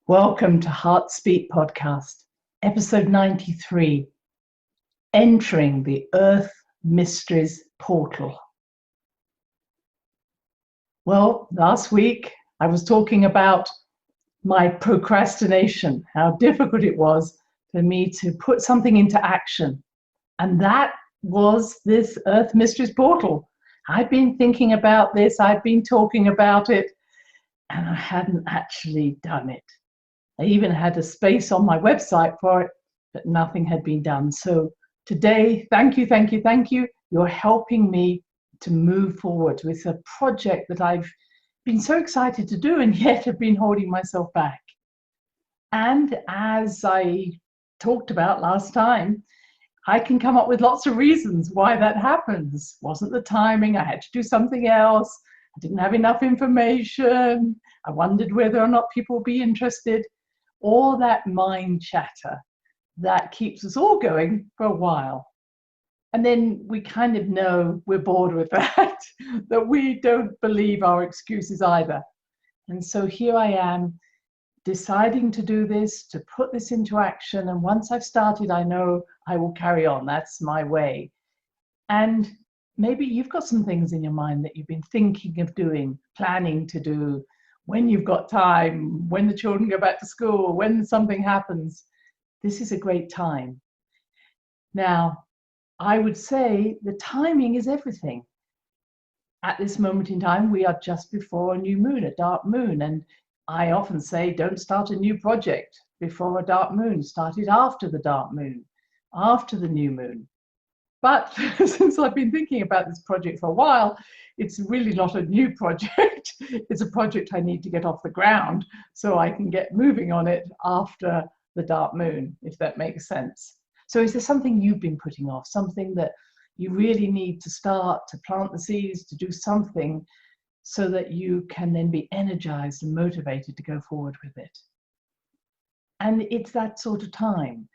Welcome to Heart Speak Podcast, episode 93, Entering the Earth Mysteries Portal. Well, last week I was talking about my procrastination, how difficult it was for me to put something into action. And that was this Earth Mysteries Portal. I've been thinking about this, I've been talking about it, and I hadn't actually done it. I even had a space on my website for it, but nothing had been done. So today, thank you. You're helping me to move forward with a project that I've been so excited to do and yet have been holding myself back. And as I talked about last time, I can come up with lots of reasons why that happens. Wasn't the timing, I had to do something else, I didn't have enough information, I wondered whether or not people would be interested. All that mind chatter that keeps us all going for a while. And then we kind of know we're bored with that, that we don't believe our excuses either. And so here I am deciding to do this, to put this into action. And once I've started, I know I will carry on. That's my way. And maybe you've got some things in your mind that you've been thinking of doing, planning to do, when you've got time, when the children go back to school, when something happens. This is a great time. Now, I would say the timing is everything. At this moment in time, we are just before a new moon, a dark moon. And I often say, don't start a new project before a dark moon. Start it after the dark moon, after the new moon. But since I've been thinking about this project for a while, it's really not a new project. It's a project I need to get off the ground so I can get moving on it after the dark moon, if that makes sense. So is there something you've been putting off, something that you really need to start, to plant the seeds, to do something so that you can then be energized and motivated to go forward with it? And it's that sort of time.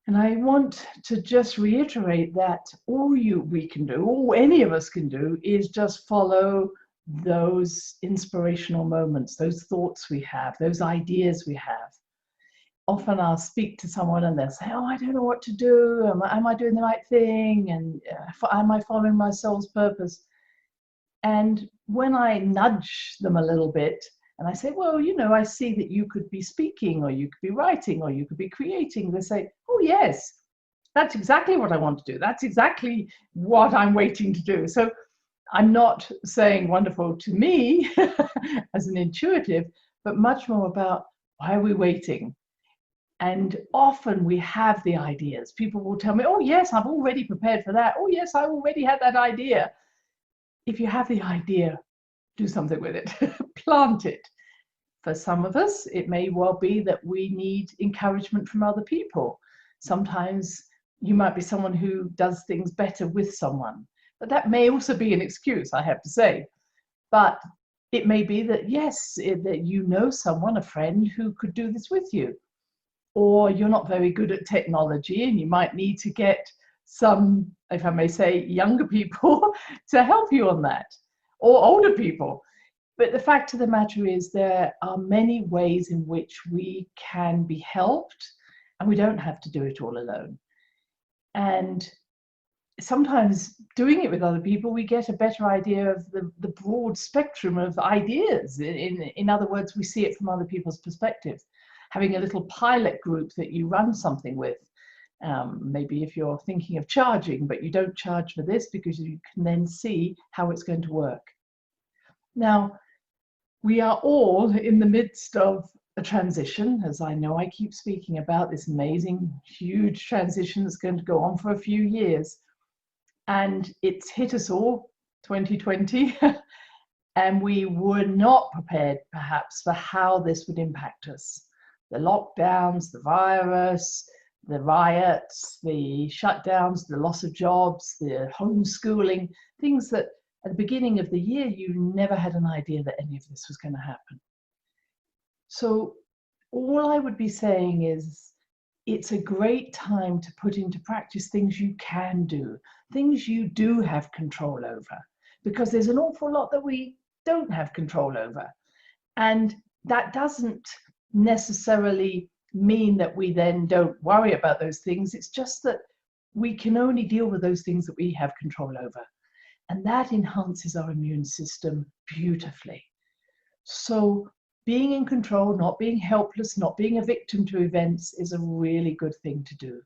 And I want to just reiterate that all we can do, all any of us can do, is just follow those inspirational moments, those thoughts we have, those ideas we have. Often I'll speak to someone and they'll say, oh, I don't know what to do. Am I doing the right thing? And am I following my soul's purpose? And when I nudge them a little bit, and I say, well, I see that you could be speaking, or you could be writing, or you could be creating. They say, oh, yes, that's exactly what I want to do. That's exactly what I'm waiting to do. So I'm not saying wonderful to me as an intuitive, but much more about why are we waiting? And often we have the ideas. People will tell me, oh, yes, I've already prepared for that. Oh, yes, I already had that idea. If you have the idea, do something with it, plant it. For some of us, it may well be that we need encouragement from other people. Sometimes you might be someone who does things better with someone, but that may also be an excuse, I have to say. But it may be that, yes, that you know someone, a friend, who could do this with you. Or you're not very good at technology and you might need to get some, if I may say, younger people to help you on that, or older people. But the fact of the matter is there are many ways in which we can be helped, and we don't have to do it all alone. And sometimes doing it with other people, we get a better idea of the broad spectrum of ideas. In other words, we see it from other people's perspective. Having a little pilot group that you run something with. Maybe if you're thinking of charging, but you don't charge for this because you can then see how it's going to work. Now, we are all in the midst of a transition, as I know I keep speaking about, this amazing, huge transition that's going to go on for a few years. And it's hit us all, 2020, and we were not prepared, perhaps, for how this would impact us. The lockdowns, the virus, the riots, the shutdowns, the loss of jobs, the homeschooling, things that at the beginning of the year, you never had an idea that any of this was going to happen. So all I would be saying is it's a great time to put into practice things you can do, things you do have control over, because there's an awful lot that we don't have control over. And that doesn't necessarily mean that we then don't worry about those things. It's just that we can only deal with those things that we have control over. And that enhances our immune system beautifully. So being in control, not being helpless, not being a victim to events is a really good thing to do.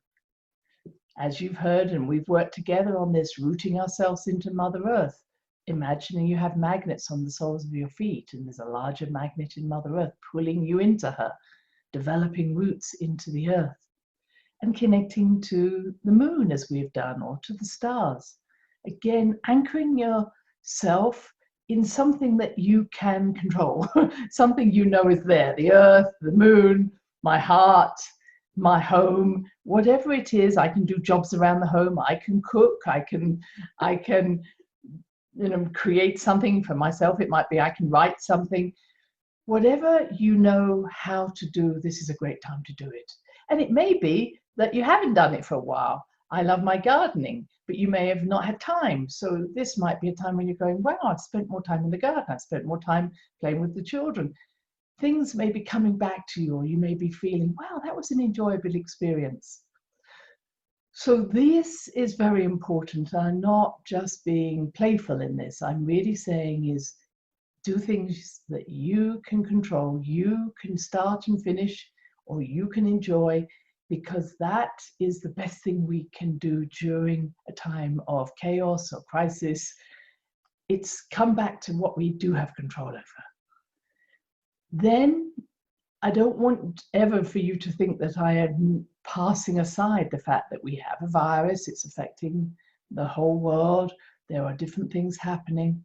As you've heard, and we've worked together on this, rooting ourselves into Mother Earth, imagining you have magnets on the soles of your feet, and there's a larger magnet in Mother Earth pulling you into her, developing roots into the earth, and connecting to the moon as we've done, or to the stars. Again, anchoring yourself in something that you can control, something you know is there, the earth, the moon, my heart, my home, whatever it is. I can do jobs around the home, I can cook, I can create something for myself. It might be I can write something. Whatever you know how to do, this is a great time to do it. And it may be that you haven't done it for a while. I love my gardening, but you may have not had time. So this might be a time when you're going, wow, I've spent more time in the garden. I've spent more time playing with the children. Things may be coming back to you, or you may be feeling, wow, that was an enjoyable experience. So this is very important. I'm not just being playful in this. I'm really saying is do things that you can control, you can start and finish, or you can enjoy, because that is the best thing we can do during a time of chaos or crisis. It's come back to what we do have control over. Then I don't want ever for you to think that I am passing aside the fact that we have a virus, it's affecting the whole world, there are different things happening.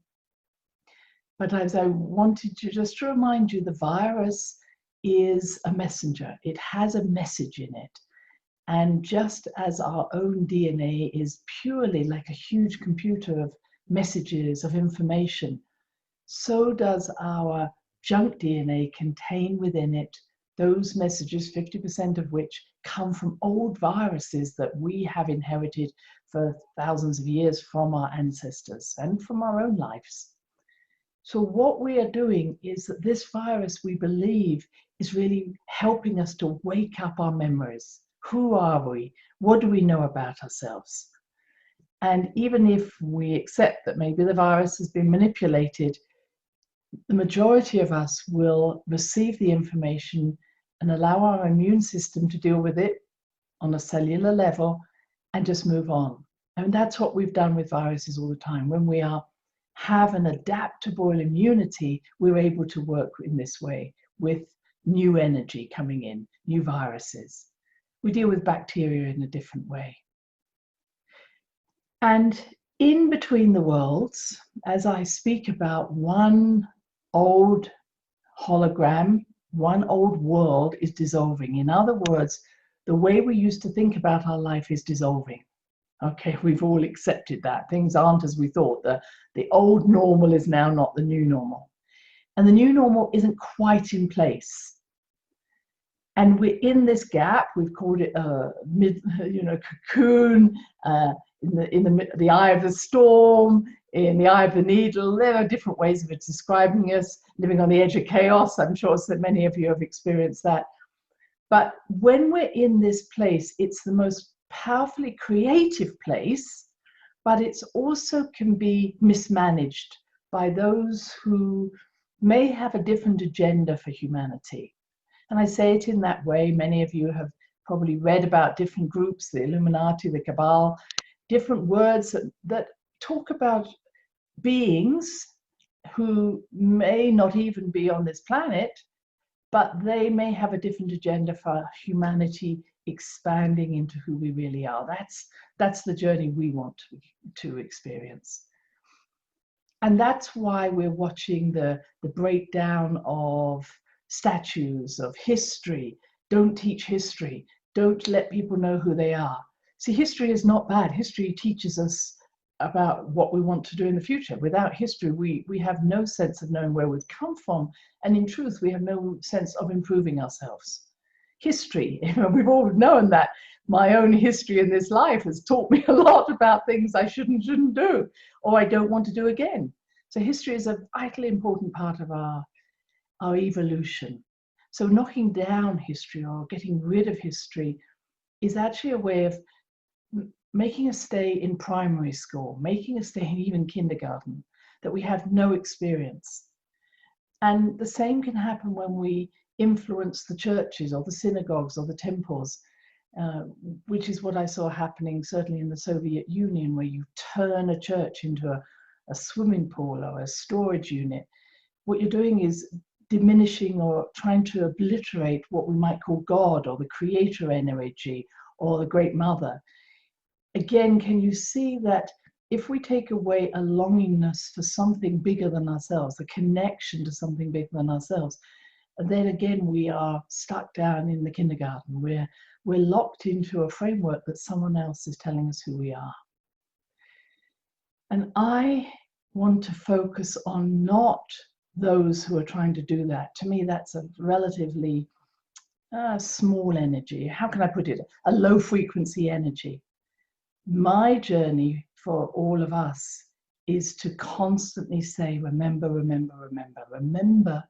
But as I wanted to just to remind you, the virus is a messenger. It has a message in it. And just as our own DNA is purely like a huge computer of messages, of information, so does our junk DNA contain within it those messages, 50% of which come from old viruses that we have inherited for thousands of years from our ancestors and from our own lives. So what we are doing is that this virus, we believe, is really helping us to wake up our memories. Who are we? What do we know about ourselves? And even if we accept that maybe the virus has been manipulated, the majority of us will receive the information and allow our immune system to deal with it on a cellular level and just move on. And that's what we've done with viruses all the time. When we have an adaptable immunity, we're able to work in this way with new energy coming in, new viruses. We deal with bacteria in a different way. And in between the worlds, as I speak about one old hologram, one old world is dissolving. In other words, the way we used to think about our life is dissolving. Okay, we've all accepted that. Things aren't as we thought. The old normal is now not the new normal. And the new normal isn't quite in place. And we're in this gap. We've called it a cocoon, in the eye of the storm, in the eye of the needle. There are different ways of it describing us, living on the edge of chaos. I'm sure that many of you have experienced that. But when we're in this place, it's the most powerfully creative place, but it's also can be mismanaged by those who may have a different agenda for humanity. And I say it in that way. Many of you have probably read about different groups, the Illuminati, the Cabal, different words that talk about beings who may not even be on this planet, but they may have a different agenda for humanity expanding into who we really are. That's the journey we want to experience. And that's why we're watching the breakdown of statues, of history. Don't teach history. Don't let people know who they are. See, history is not bad. History teaches us about what we want to do in the future. Without history, we have no sense of knowing where we've come from. And in truth, we have no sense of improving ourselves. History, we've all known that. My own history in this life has taught me a lot about things I shouldn't do, or I don't want to do again. So history is a vitally important part of our evolution. So knocking down history or getting rid of history is actually a way of making us stay in primary school, making us stay in even kindergarten, that we have no experience. And the same can happen when we influence the churches or the synagogues or the temples, which is what I saw happening certainly in the Soviet Union, where you turn a church into a swimming pool or a storage unit. What you're doing is diminishing or trying to obliterate what we might call God or the creator energy or the Great Mother. Again, can you see that if we take away a longingness for something bigger than ourselves, a connection to something bigger than ourselves, then again we are stuck down in the kindergarten. We're locked into a framework that someone else is telling us who we are. And I want to focus on not those who are trying to do that. To me, that's a relatively small energy. How can I put it? A low frequency energy. My journey for all of us is to constantly say, remember, remember, remember, remember,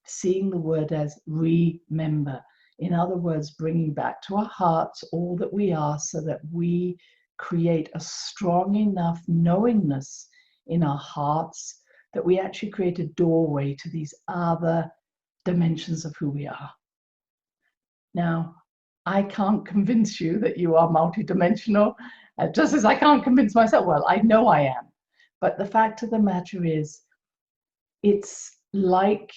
seeing the word as remember. In other words, bringing back to our hearts all that we are so that we create a strong enough knowingness in our hearts that we actually create a doorway to these other dimensions of who we are. Now, I can't convince you that you are multidimensional, just as I can't convince myself. Well, I know I am. But the fact of the matter is, it's like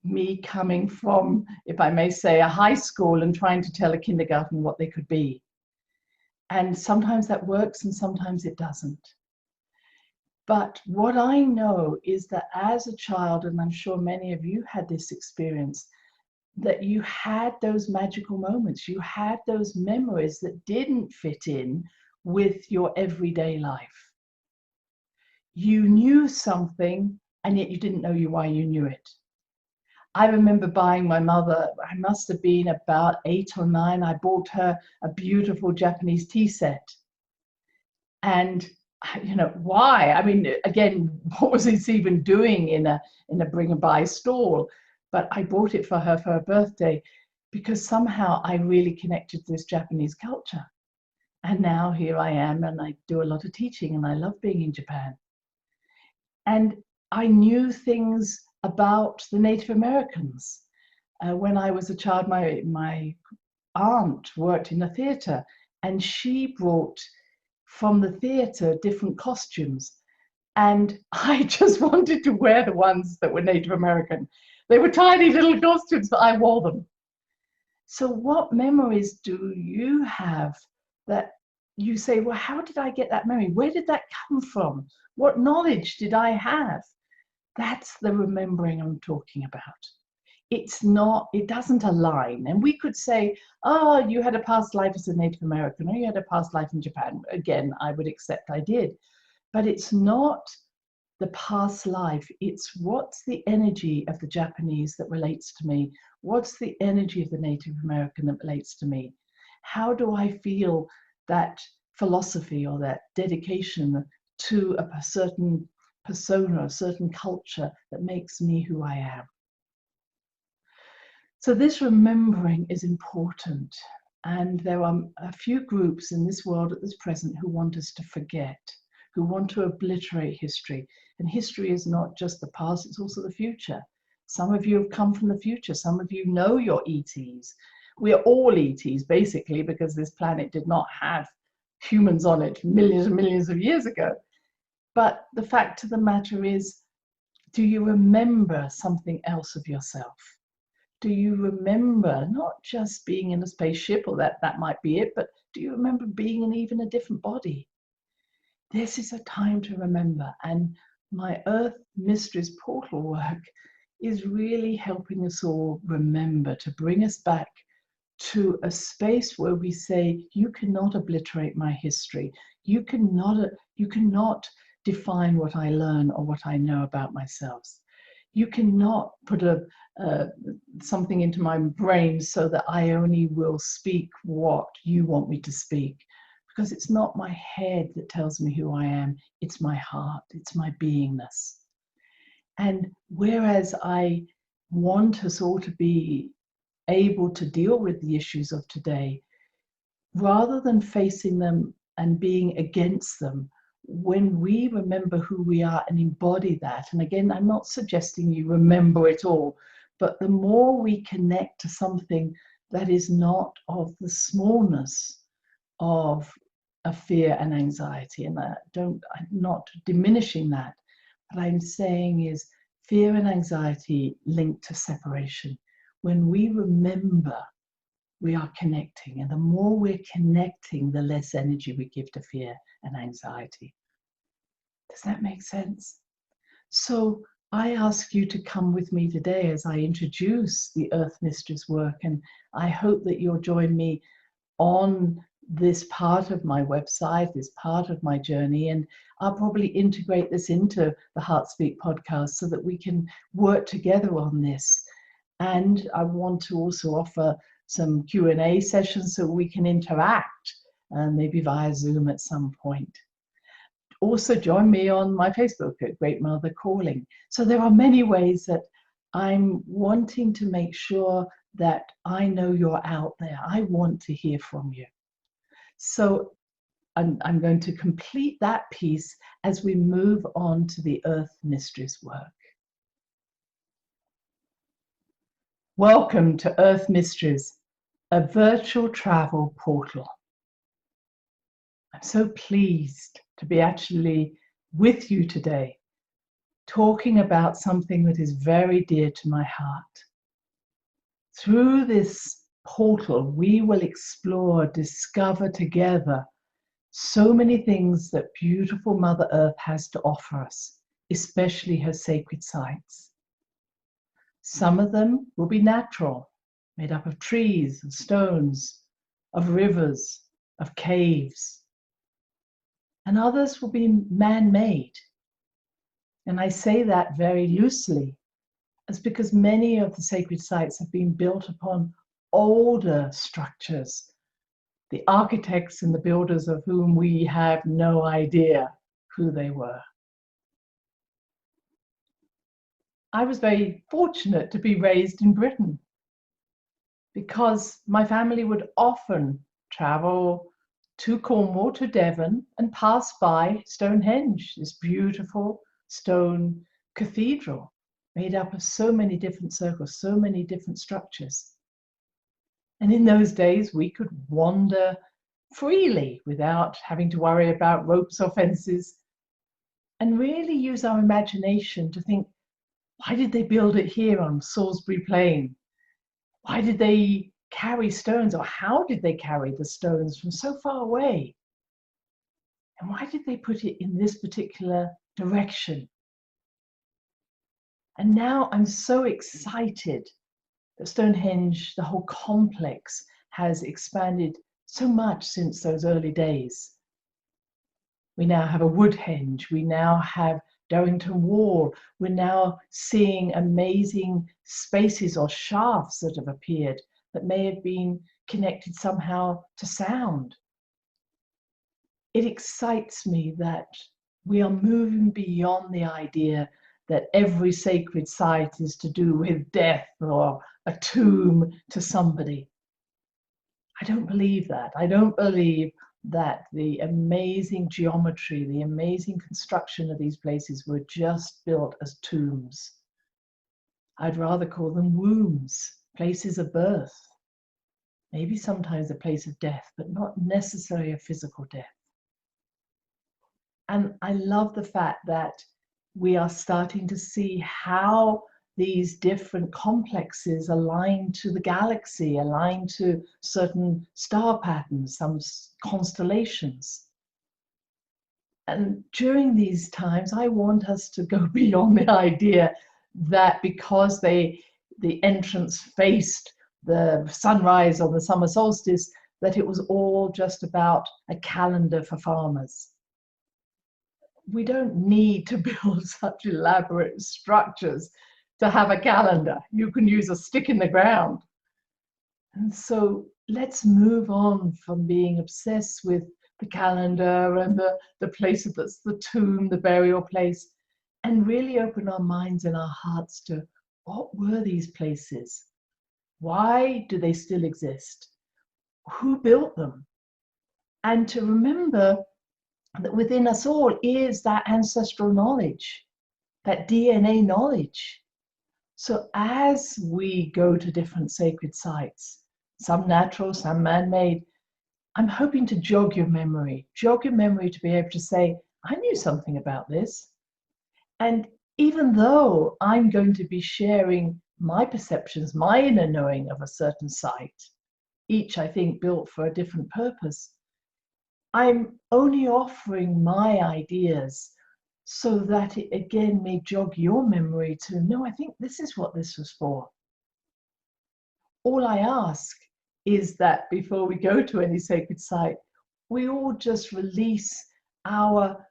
me coming from, if I may say, a high school and trying to tell a kindergarten what they could be. And sometimes that works and sometimes it doesn't. But what I know is that as a child, and I'm sure many of you had this experience, that you had those magical moments, you had those memories that didn't fit in with your everyday life. You knew something and yet you didn't know why you knew it. I remember buying my mother, I must have been about 8 or 9, I bought her a beautiful Japanese tea set. And you know, why? I mean, again, what was it even doing in a bring and buy stall? But I bought it for her birthday because somehow I really connected to this Japanese culture. And now here I am, and I do a lot of teaching, and I love being in Japan. And I knew things about the Native Americans. When I was a child, my aunt worked in a theater, and she brought from the theater different costumes. And I just wanted to wear the ones that were Native American. They were tiny little costumes, but I wore them. So what memories do you have that you say, well, how did I get that memory? Where did that come from? What knowledge did I have? That's the remembering I'm talking about. It's not, it doesn't align. And we could say, oh, you had a past life as a Native American, or you had a past life in Japan. Again, I would accept I did. But it's not the past life, it's what's the energy of the Japanese that relates to me? What's the energy of the Native American that relates to me? How do I feel that philosophy or that dedication to a certain persona, a certain culture that makes me who I am? So this remembering is important. And there are a few groups in this world at this present who want us to forget, who want to obliterate history. And history is not just the past, it's also the future. Some of you have come from the future. Some of you know your ETs. We are all ETs, basically, because this planet did not have humans on it millions and millions of years ago. But the fact of the matter is, do you remember something else of yourself? Do you remember not just being in a spaceship, or that might be it, but do you remember being in even a different body? This is a time to remember. And my Earth Mysteries portal work is really helping us all remember, to bring us back to a space where we say, you cannot obliterate my history. You cannot define what I learn or what I know about myself. You cannot put something into my brain so that I only will speak what you want me to speak. Because it's not my head that tells me who I am, it's my heart, it's my beingness. And whereas I want us all to be able to deal with the issues of today, rather than facing them and being against them. When we remember who we are and embody that, and again, I'm not suggesting you remember it all, but the more we connect to something that is not of the smallness of a fear and anxiety, and I'm not diminishing that, what I'm saying is fear and anxiety linked to separation. When we remember, we are connecting, and the more we're connecting, the less energy we give to fear and anxiety. Does that make sense? So I ask you to come with me today as I introduce the Earth Mistress work, and I hope that you'll join me on this part of my website, this part of my journey, and I'll probably integrate this into the Heart Speak podcast so that we can work together on this. And I want to also offer some Q&A sessions so we can interact, maybe via Zoom at some point. Also join me on my Facebook at Great Mother Calling. So there are many ways that I'm wanting to make sure that I know you're out there. I want to hear from you. So I'm going to complete that piece as we move on to the Earth Mistress work. Welcome to Earth Mistress, a virtual travel portal. I'm so pleased to be actually with you today, talking about something that is very dear to my heart. Through this portal, we will explore, discover together so many things that beautiful Mother Earth has to offer us, especially her sacred sites. Some of them will be natural, made up of trees, of stones, of rivers, of caves. And others will be man-made. And I say that very loosely, as because many of the sacred sites have been built upon older structures, the architects and the builders of whom we have no idea who they were. I was very fortunate to be raised in Britain, because my family would often travel to Cornwall, to Devon, and pass by Stonehenge, this beautiful stone cathedral made up of so many different circles, so many different structures. And in those days, we could wander freely without having to worry about ropes or fences, and really use our imagination to think, why did they build it here on Salisbury Plain? Why did they carry stones, or how did they carry the stones from so far away? And why did they put it in this particular direction? And now I'm so excited that Stonehenge, the whole complex, has expanded so much since those early days. We now have a Woodhenge, we now have Darrington Wall, we're now seeing amazing spaces or shafts that have appeared that may have been connected somehow to sound. It excites me that we are moving beyond the idea that every sacred site is to do with death or a tomb to somebody. I don't believe that. I don't believe that the amazing geometry, the amazing construction of these places were just built as tombs. I'd rather call them wombs, places of birth. Maybe sometimes a place of death, but not necessarily a physical death. And I love the fact that we are starting to see how these different complexes align to the galaxy, align to certain star patterns, some constellations. And during these times, I want us to go beyond the idea that because the entrance faced the sunrise or the summer solstice, that it was all just about a calendar for farmers. We don't need to build such elaborate structures to have a calendar. You can use a stick in the ground. And so let's move on from being obsessed with the calendar and the place that's the tomb, the burial place, and really open our minds and our hearts to what were these places? Why do they still exist? Who built them? And to remember that within us all is that ancestral knowledge, that DNA knowledge. So as we go to different sacred sites, some natural, some man-made, I'm hoping to jog your memory to be able to say, I knew something about this. And even though I'm going to be sharing my perceptions, my inner knowing of a certain site, each I think built for a different purpose, I'm only offering my ideas so that it again may jog your memory to know, I think this is what this was for. All I ask is that before we go to any sacred site, we all just release our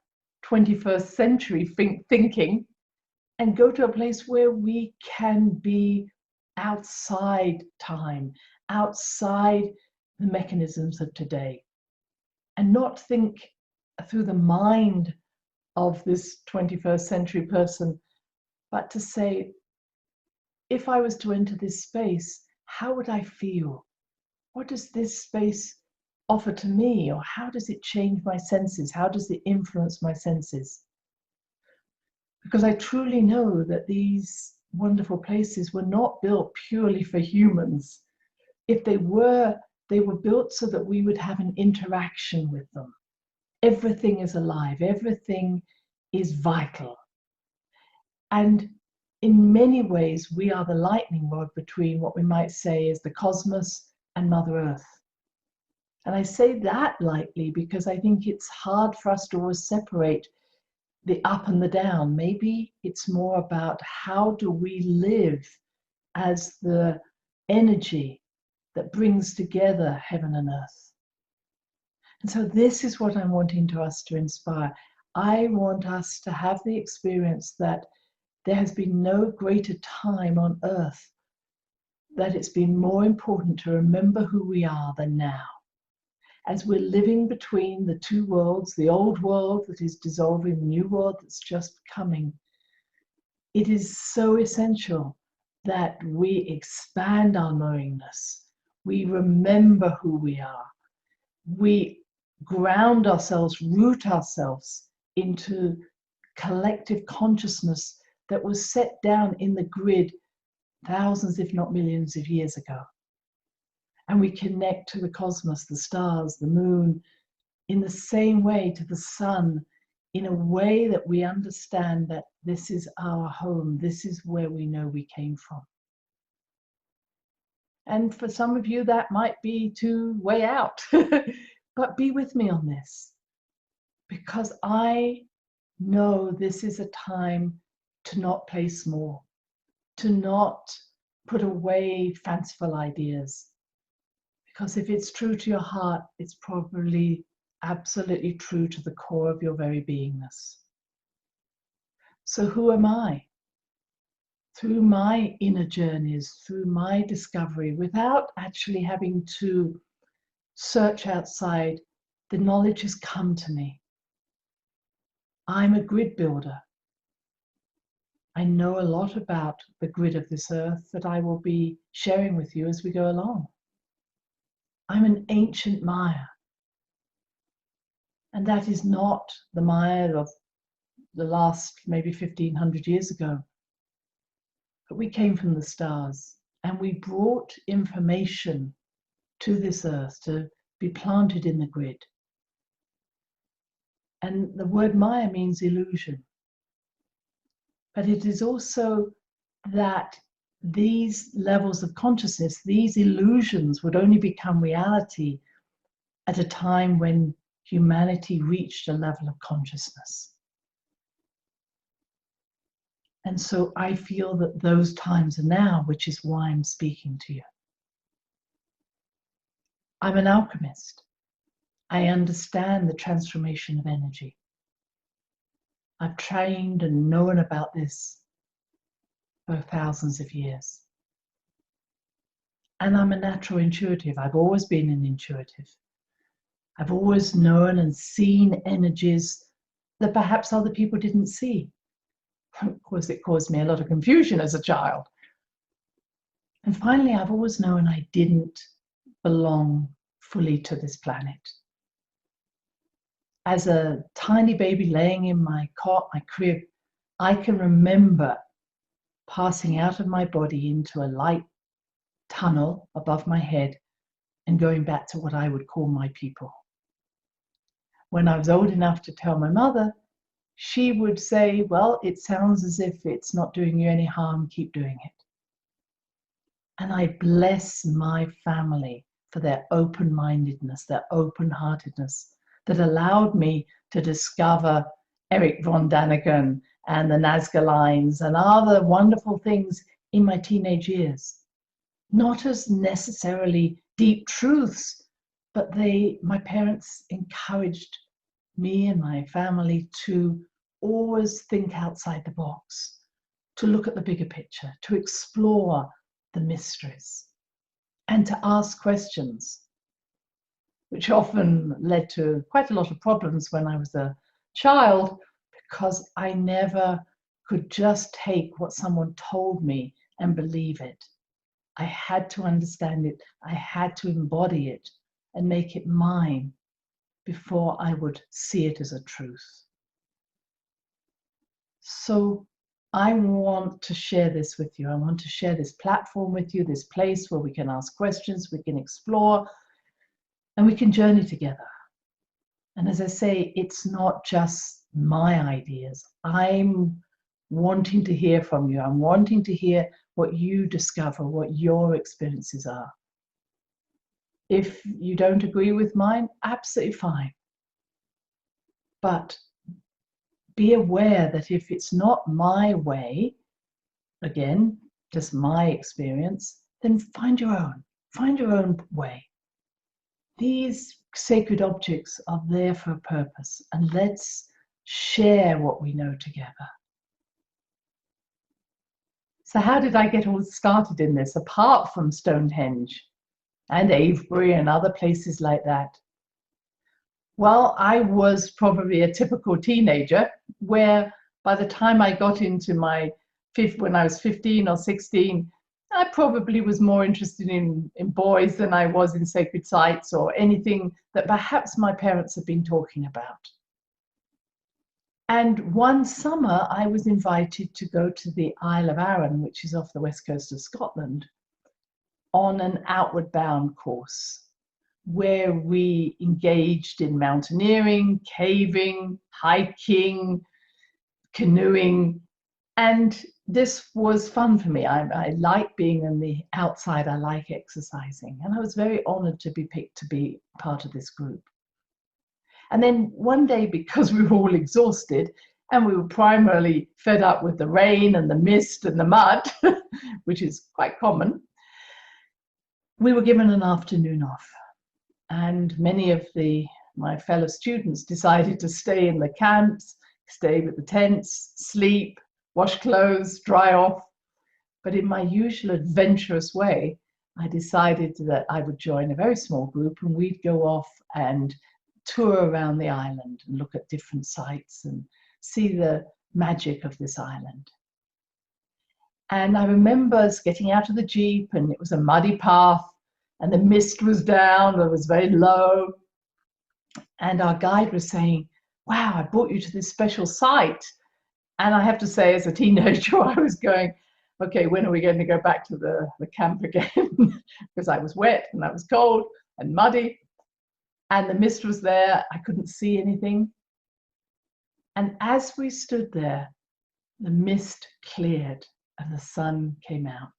21st century thinking and go to a place where we can be outside time, outside the mechanisms of today, and not think through the mind of this 21st century person, but to say, if I was to enter this space, how would I feel? What does this space offer to me? Or how does it change my senses? How does it influence my senses? Because I truly know that these wonderful places were not built purely for humans. If they were built so that we would have an interaction with them. Everything is alive, everything is vital. And in many ways, we are the lightning rod between what we might say is the cosmos and Mother Earth. And I say that lightly because I think it's hard for us to always separate the up and the down. Maybe it's more about how do we live as the energy that brings together heaven and earth. And so this is what I'm wanting to us to inspire. I want us to have the experience that there has been no greater time on earth that it's been more important to remember who we are than now. As we're living between the two worlds, the old world that is dissolving, the new world that's just coming, it is so essential that we expand our knowingness. We remember who we are. We ground ourselves, root ourselves into collective consciousness that was set down in the grid thousands, if not millions of years ago. And we connect to the cosmos, the stars, the moon, in the same way to the sun, in a way that we understand that this is our home, this is where we know we came from. And for some of you, that might be too way out, but be with me on this, because I know this is a time to not play small, to not put away fanciful ideas. Because if it's true to your heart, it's probably absolutely true to the core of your very beingness. So who am I? Through my inner journeys, through my discovery, without actually having to search outside, the knowledge has come to me. I'm a grid builder. I know a lot about the grid of this earth that I will be sharing with you as we go along. I'm an ancient Maya. And that is not the Maya of the last maybe 1500 years ago. But we came from the stars and we brought information to this earth to be planted in the grid. And the word Maya means illusion. But it is also that these levels of consciousness, these illusions would only become reality at a time when humanity reached a level of consciousness. And so I feel that those times are now, which is why I'm speaking to you. I'm an alchemist. I understand the transformation of energy. I've trained and known about this for thousands of years. And I'm a natural intuitive. I've always been an intuitive. I've always known and seen energies that perhaps other people didn't see. Of course, it caused me a lot of confusion as a child. And finally, I've always known I didn't belong fully to this planet. As a tiny baby laying in my cot, my crib, I can remember passing out of my body into a light tunnel above my head and going back to what I would call my people. When I was old enough to tell my mother, she would say, well, it sounds as if it's not doing you any harm, keep doing it. And I bless my family for their open-mindedness, their open-heartedness that allowed me to discover Erich von Däniken and the Nazca lines and other wonderful things in my teenage years. Not as necessarily deep truths, but my parents encouraged me and my family to always think outside the box, to look at the bigger picture, to explore the mysteries, and to ask questions, which often led to quite a lot of problems when I was a child, because I never could just take what someone told me and believe it. I had to understand it. I had to embody it and make it mine before I would see it as a truth. So I want to share this with you. I want to share this platform with you, this place where we can ask questions, we can explore, and we can journey together. And as I say, it's not just my ideas. I'm wanting to hear from you. I'm wanting to hear what you discover, what your experiences are. If you don't agree with mine, absolutely fine. But be aware that if it's not my way, again, just my experience, then find your own way. These sacred objects are there for a purpose, and let's share what we know together. So how did I get all started in this, apart from Stonehenge and Avebury and other places like that? Well, I was probably a typical teenager, where by the time I got into when I was 15 or 16, I probably was more interested in boys than I was in sacred sites or anything that perhaps my parents had been talking about. And one summer, I was invited to go to the Isle of Arran, which is off the west coast of Scotland, on an outward bound course, where we engaged in mountaineering, caving, hiking, canoeing, and this was fun for me. I like being on the outside, I like exercising, and I was very honored to be picked to be part of this group. And then one day, because we were all exhausted and we were primarily fed up with the rain and the mist and the mud, which is quite common, we were given an afternoon off. And many of my fellow students decided to stay in the camps, stay with the tents, sleep, wash clothes, dry off. But in my usual adventurous way, I decided that I would join a very small group and we'd go off and tour around the island and look at different sites and see the magic of this island. And I remember us getting out of the Jeep, and it was a muddy path and the mist was down, it was very low. And our guide was saying, wow, I brought you to this special site. And I have to say, as a teenager, I was going, okay, when are we going to go back to the camp again? Because I was wet and I was cold and muddy. And the mist was there, I couldn't see anything. And as we stood there, the mist cleared and the sun came out.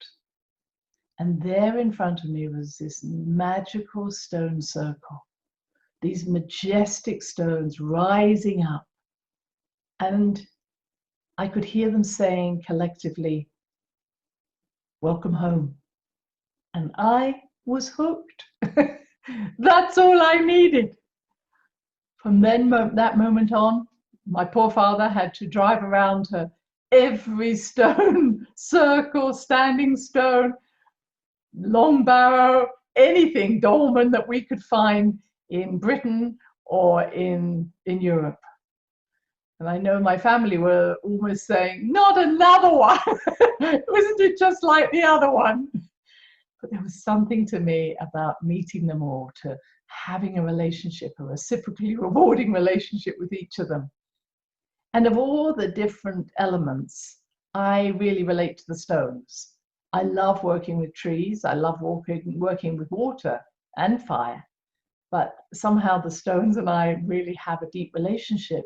And there in front of me was this magical stone circle, these majestic stones rising up. And I could hear them saying collectively, welcome home. And I was hooked. That's all I needed. From that moment on, my poor father had to drive around to every stone circle, standing stone, long barrow, anything dolmen that we could find in Britain or in Europe. And I know my family were almost saying, not another one. Wasn't it just like the other one? but there was something to me about meeting them all, to having a relationship, a reciprocally rewarding relationship with each of them. And of all the different elements, I really relate to the stones. I love working with trees. I love working with water and fire. But somehow the stones and I really have a deep relationship.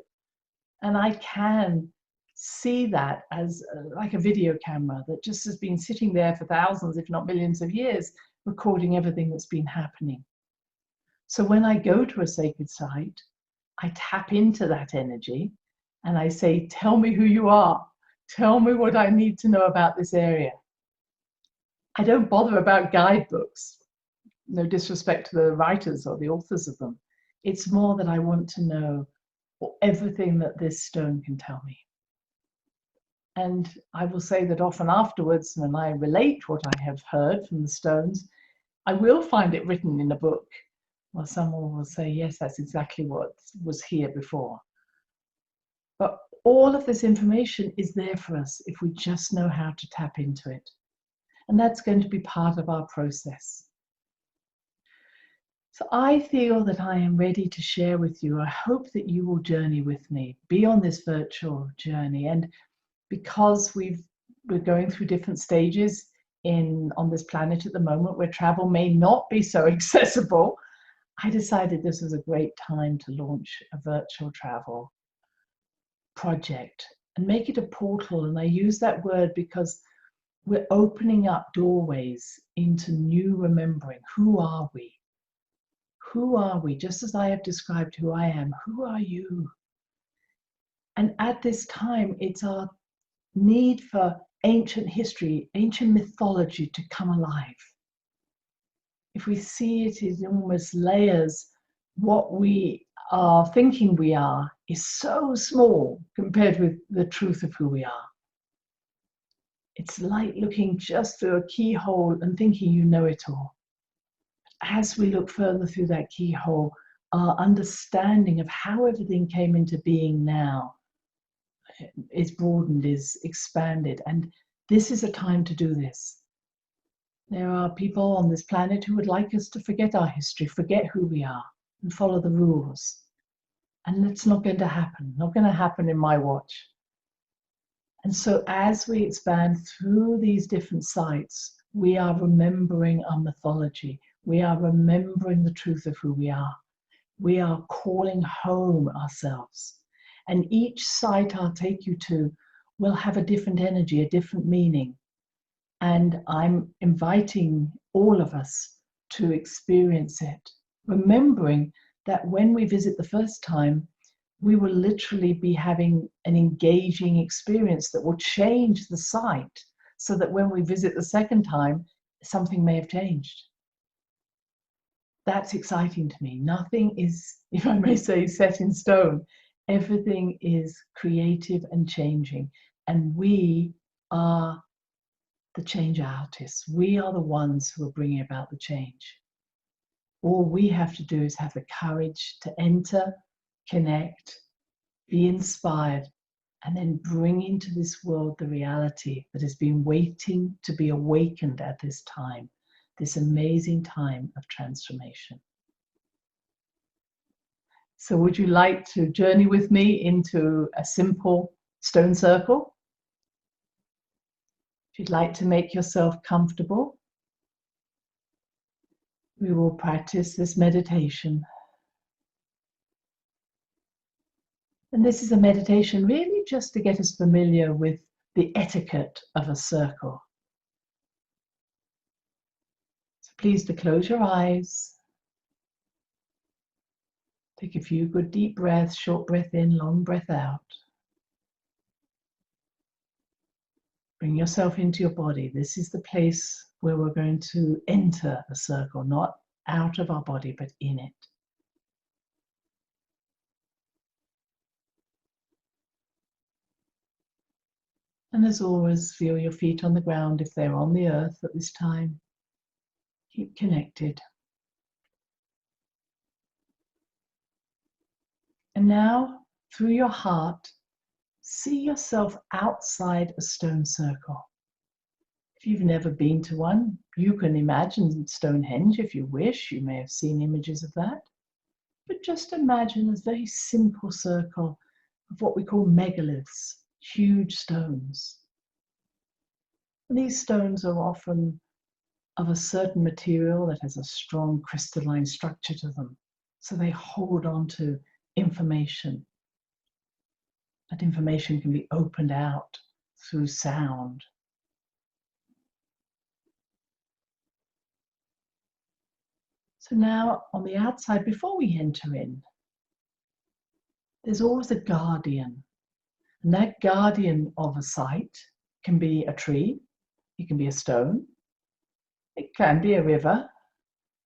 And I can see that as like a video camera that just has been sitting there for thousands, if not millions of years, recording everything that's been happening. So when I go to a sacred site, I tap into that energy and I say, tell me who you are. Tell me what I need to know about this area. I don't bother about guidebooks. No disrespect to the writers or the authors of them. It's more that I want to know everything that this stone can tell me. And I will say that often afterwards, when I relate what I have heard from the stones, I will find it written in a book, or someone will say, yes, that's exactly what was here before. But all of this information is there for us if we just know how to tap into it. And that's going to be part of our process. So I feel that I am ready to share with you. I hope that you will journey with me, be on this virtual journey. And because we're going through different stages on this planet at the moment where travel may not be so accessible, I decided this was a great time to launch a virtual travel project and make it a portal. And I use that word because we're opening up doorways into new remembering. Who are we? Who are we? Just as I have described who I am, who are you? And at this time, it's our need for ancient history, ancient mythology to come alive. If we see it in almost layers, what we are thinking we are is so small compared with the truth of who we are. It's like looking just through a keyhole and thinking you know it all. As we look further through that keyhole, our understanding of how everything came into being now is broadened, is expanded. And this is a time to do this. There are people on this planet who would like us to forget our history, forget who we are, and follow the rules. And it's not going to happen, not going to happen in my watch. And so as we expand through these different sites, we are remembering our mythology. We are remembering the truth of who we are. We are calling home ourselves. And each site I'll take you to will have a different energy, a different meaning. And I'm inviting all of us to experience it, remembering that when we visit the first time, we will literally be having an engaging experience that will change the site so that when we visit the second time, something may have changed. That's exciting to me. Nothing is, if I may say, set in stone. Everything is creative and changing. And we are the change artists. We are the ones who are bringing about the change. All we have to do is have the courage to enter, connect, be inspired, and then bring into this world the reality that has been waiting to be awakened at this time, this amazing time of transformation. So would you like to journey with me into a simple stone circle? If you'd like to make yourself comfortable, we will practice this meditation. And this is a meditation really just to get us familiar with the etiquette of a circle. So please to close your eyes. Take a few good deep breaths, short breath in, long breath out. Bring yourself into your body. This is the place where we're going to enter a circle, not out of our body, but in it. And as always, feel your feet on the ground if they're on the earth at this time. Keep connected. And now, through your heart, see yourself outside a stone circle. If you've never been to one, You can imagine Stonehenge if you wish. You may have seen images of that. But just imagine a very simple circle of what we call megaliths, huge stones. And these stones are often of a certain material that has a strong crystalline structure to them. So they hold on to information. That information can be opened out through sound. So now on the outside, before we enter in, there's always a guardian. And that guardian of a site can be a tree, it can be a stone, it can be a river,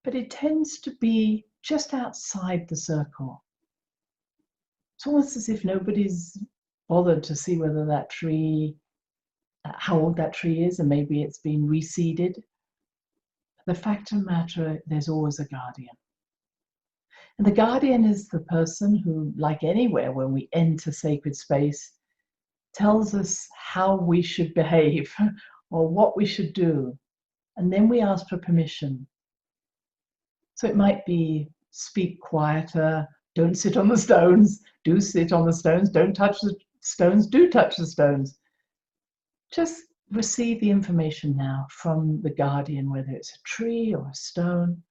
but it tends to be just outside the circle. It's almost as if nobody's bothered to see whether that tree, how old that tree is, and maybe it's been reseeded. The fact of the matter, there's always a guardian. And the guardian is the person who, like anywhere when we enter sacred space, tells us how we should behave or what we should do. And then we ask for permission. So it might be speak quieter, don't sit on the stones, do sit on the stones, don't touch the stones, do touch the stones. Just receive the information now from the guardian, whether it's a tree or a stone,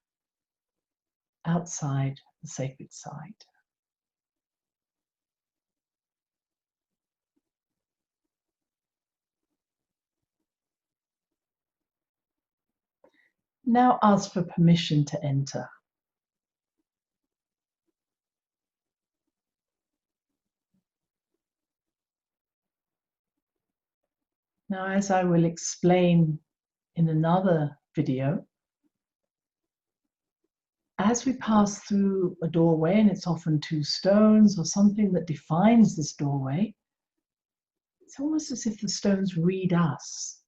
outside the sacred site. Now ask for permission to enter. Now, as I will explain in another video, as we pass through a doorway, and it's often two stones or something that defines this doorway, it's almost as if the stones read us,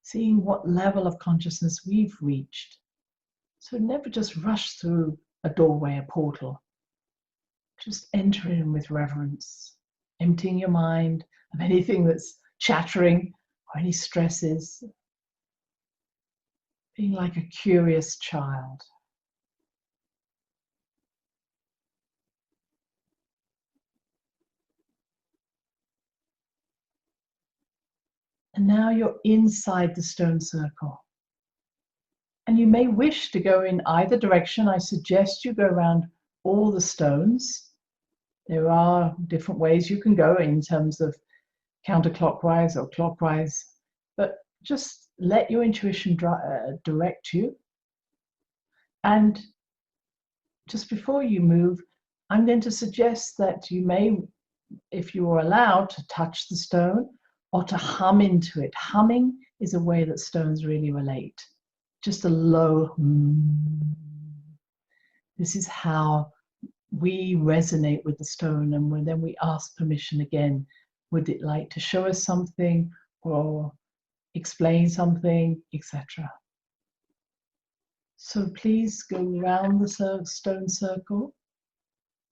seeing what level of consciousness we've reached. So never just rush through a doorway, a portal. Just enter in with reverence, emptying your mind of anything that's chattering or any stresses, being like a curious child. And now you're inside the stone circle. And you may wish to go in either direction. I suggest you go around all the stones. There are different ways you can go in terms of counterclockwise or clockwise, but just let your intuition direct you. And just before you move, I'm going to suggest that you may, if you are allowed, to touch the stone or to hum into it. Humming is a way that stones really relate. Just a low This is how we resonate with the stone, and then we ask permission again. Would it like to show us something or explain something, etc. So please go around the stone circle,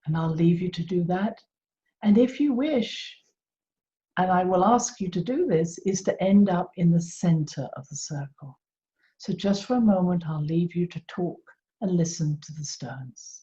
and I'll leave you to do that. And if you wish, and I will ask you to do this, is to end up in the center of the circle. So just for a moment, I'll leave you to talk and listen to the stones.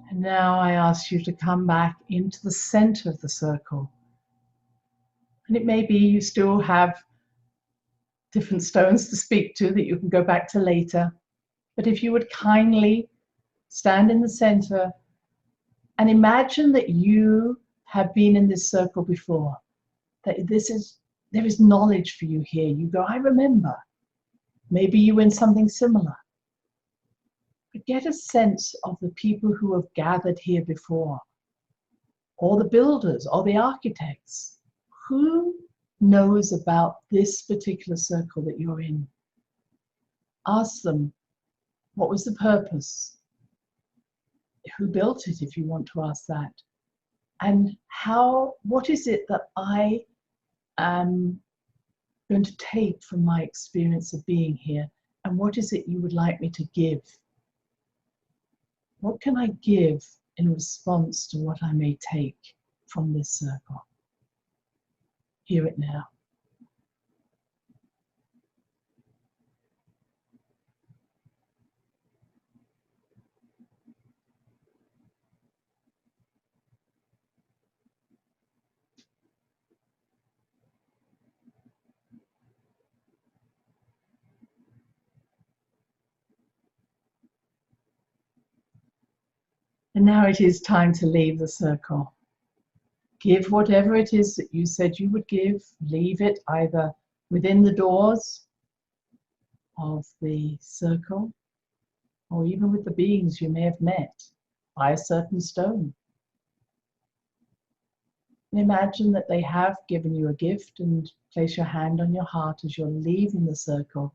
And now I ask you to come back into the center of the circle. And it may be you still have different stones to speak to that you can go back to later. But if you would kindly stand in the center and imagine that you have been in this circle before, that there is knowledge for you here. You go, I remember. Maybe you win something similar. But get a sense of the people who have gathered here before, or the builders, or the architects. Who knows about this particular circle that you're in. Ask them, what was the purpose? Who built it, if you want to ask that? And what is it that I am going to take from my experience of being here? And what is it you would like me to give? What can I give in response to what I may take from this circle? Hear it now. And now it is time to leave the circle. Give whatever it is that you said you would give. Leave it either within the doors of the circle, or even with the beings you may have met by a certain stone. And imagine that they have given you a gift, and place your hand on your heart as you're leaving the circle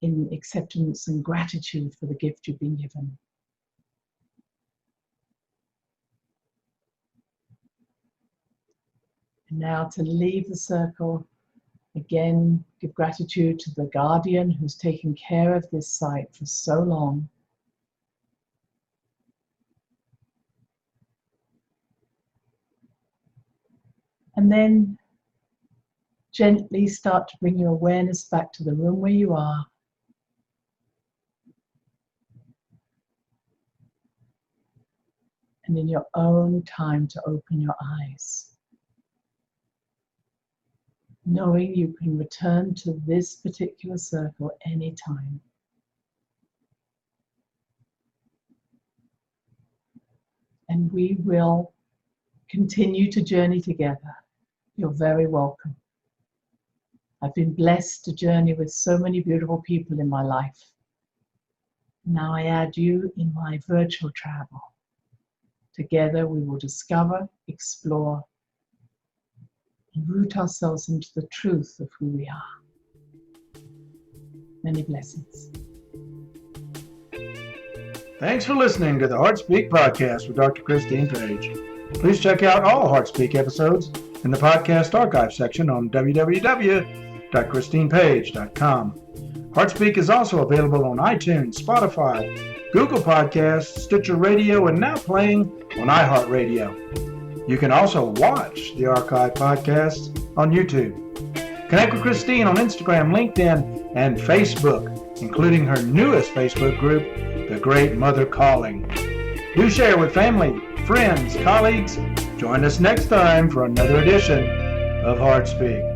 in acceptance and gratitude for the gift you've been given. And now to leave the circle, again, give gratitude to the guardian who's taken care of this site for so long. And then gently start to bring your awareness back to the room where you are. And in your own time to open your eyes, knowing you can return to this particular circle anytime. And we will continue to journey together. You're very welcome. I've been blessed to journey with so many beautiful people in my life. Now I add you in my virtual travel. Together we will discover, explore, and root ourselves into the truth of who we are. Many blessings. Thanks for listening to the HeartSpeak podcast with Dr. Christine Page. Please check out all HeartSpeak episodes in the podcast archive section on www.christinepage.com. HeartSpeak is also available on iTunes, Spotify, Google Podcasts, Sticher Radio, and now playing on iHeart Radio. You can also watch the archive podcasts on YouTube. Connect with Christine on Instagram, LinkedIn, and Facebook, including her newest Facebook group, The Great Mother Calling. Do share with family, friends, colleagues. Join us next time for another edition of HeartSpeak.